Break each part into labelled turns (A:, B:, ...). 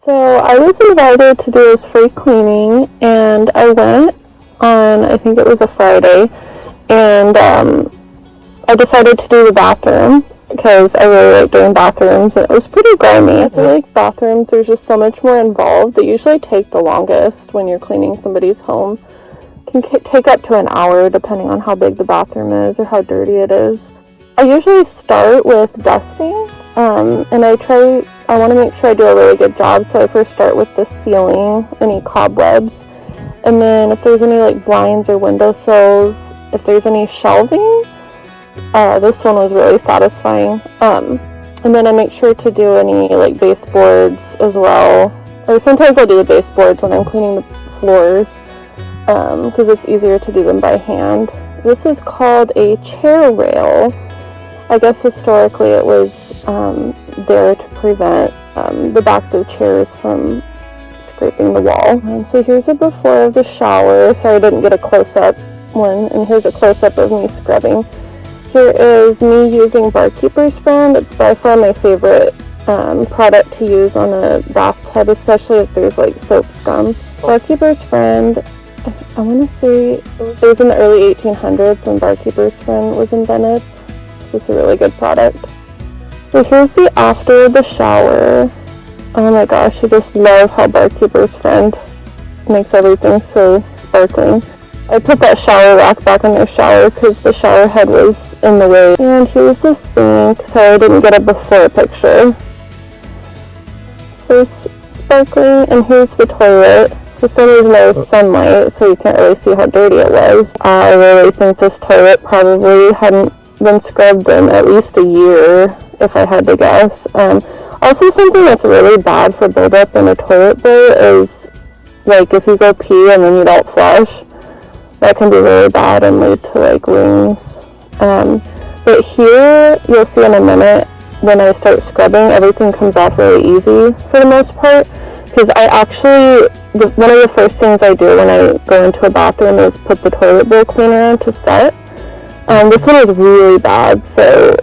A: So I was invited to do this free cleaning, and I went on, I think it was a Friday, and I decided to do the bathroom because I really like doing bathrooms, and it was pretty grimy. I feel like bathrooms, there's just so much more involved. They usually take the longest when you're cleaning somebody's home. It can take up to an hour depending on how big the bathroom is or how dirty it is. I usually start with dusting, and I want to make sure I do a really good job, so I first start with the ceiling, any cobwebs, and then if there's any like blinds or windowsills, if there's any shelving, this one was really satisfying, and then I make sure to do any like baseboards as well, or sometimes I'll do the baseboards when I'm cleaning the floors, because it's easier to do them by hand. This is called a chair rail. I guess historically it was there to prevent the backs of chairs from scraping the wall. So here's a before of the shower. Sorry I didn't get a close-up one. And here's a close-up of me scrubbing. Here is me using Barkeeper's Friend. It's by far my favorite product to use on a bathtub, especially if there's like soap scum. Barkeeper's Friend, I want to say it was in the early 1800s when Barkeeper's Friend was invented. It's a really good product. So here's the after the shower. Oh my gosh, I just love how Barkeeper's Friend makes everything so sparkling. I put that shower rack back in their shower because the shower head was in the way. And here's the sink, so I didn't get a before picture. So sparkling, and here's the toilet. For some reason there was sunlight, so you can't really see how dirty it was. I really think this toilet probably hadn't been scrubbed in at least a year, if I had to guess. Also, something that's really bad for buildup in a toilet bowl is, like, if you go pee and then you don't flush, that can be really bad and lead to, like, rings. But here, you'll see in a minute, when I start scrubbing, everything comes off really easy for the most part, because I actually, one of the first things I do when I go into a bathroom is put the toilet bowl cleaner on to set. This one was really bad, so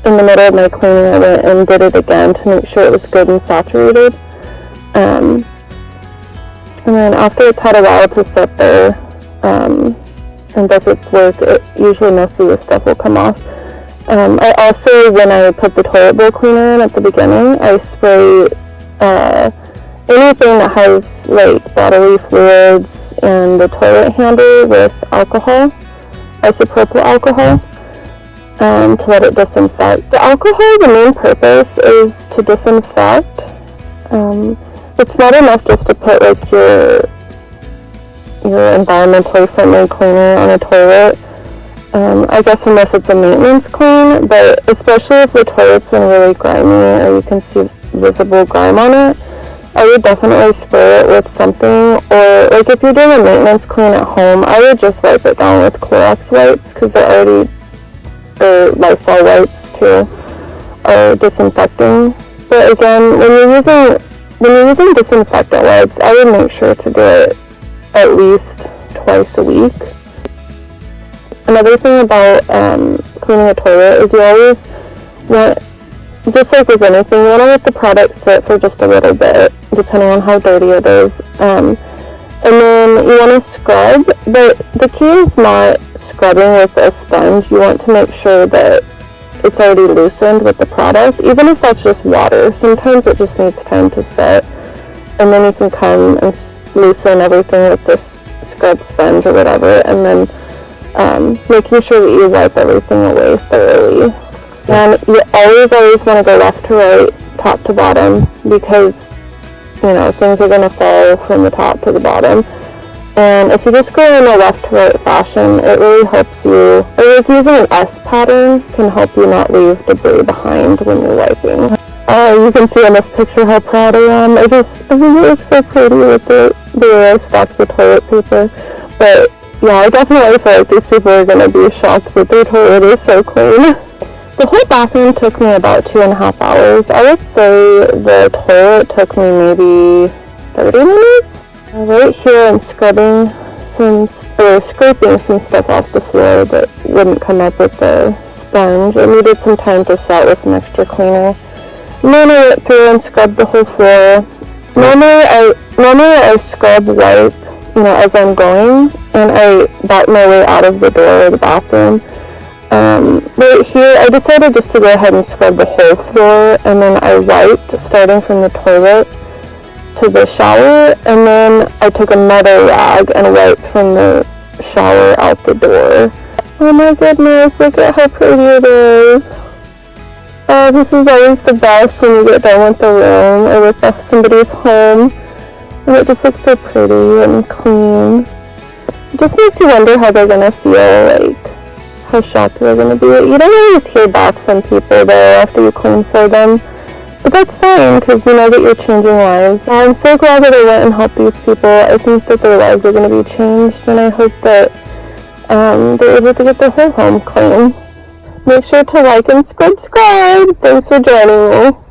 A: in the middle of my cleaning I went and did it again to make sure it was good and saturated. And then after it's had a while to sit there and does its work, usually most of the stuff will come off. I also, when I put the toilet bowl cleaner in at the beginning, I spray anything that has like bodily fluids and the toilet handle with alcohol. Isopropyl alcohol, to let it disinfect. The alcohol, the main purpose is to disinfect. It's not enough just to put like your environmentally friendly cleaner on a toilet. I guess unless it's a maintenance clean, but especially if the toilet's been really grimy or you can see visible grime on it, I would definitely spray it with something, or like if you're doing a maintenance clean at home, I would just wipe it down with Clorox wipes because they're already, or Lysol wipes too, are disinfecting. But again, when you're using disinfectant wipes, I would make sure to do it at least twice a week. Another thing about cleaning a toilet is you always want, just like with anything, you want to let the product sit for just a little bit, depending on how dirty it is. And then you want to scrub, but the key is not scrubbing with a sponge. You want to make sure that it's already loosened with the product, even if that's just water. Sometimes it just needs time to set, and then you can come and loosen everything with this scrub sponge or whatever, and then making sure that you wipe everything away thoroughly. And you always want to go left to right, top to bottom, because, you know, things are going to fall from the top to the bottom. And if you just go in a left to right fashion, it really helps you, or if using an S pattern can help you not leave debris behind when you're wiping. You can see in this picture how proud I am. I think it looks so pretty with the way I stacked the toilet paper. But yeah, I definitely feel like these people are going to be shocked that their toilet is so clean. The whole bathroom took me about 2.5 hours. I would say the toilet took me maybe 30 minutes. Right here I'm scraping some stuff off the floor that wouldn't come up with the sponge. It needed some time to set with some extra cleaner. And then I went through and scrubbed the whole floor. Normally I scrub wipe, as I'm going, and I back my way out of the door or the bathroom. But here I decided just to go ahead and scrub the whole floor, and then I wiped starting from the toilet to the shower, and then I took another rag and wiped from the shower out the door. Oh my goodness, look at how pretty it is. This is always the best when you get done with the room or with somebody's home, and it just looks so pretty and clean. It just makes you wonder how they're gonna feel, how shocked they're gonna be. You don't always hear back from people though after you clean for them, but that's fine because you know that you're changing lives. I'm so glad that I went and helped these people. I think that their lives are gonna be changed, and I hope that they're able to get their whole home clean. Make sure to like and subscribe. Thanks for joining me.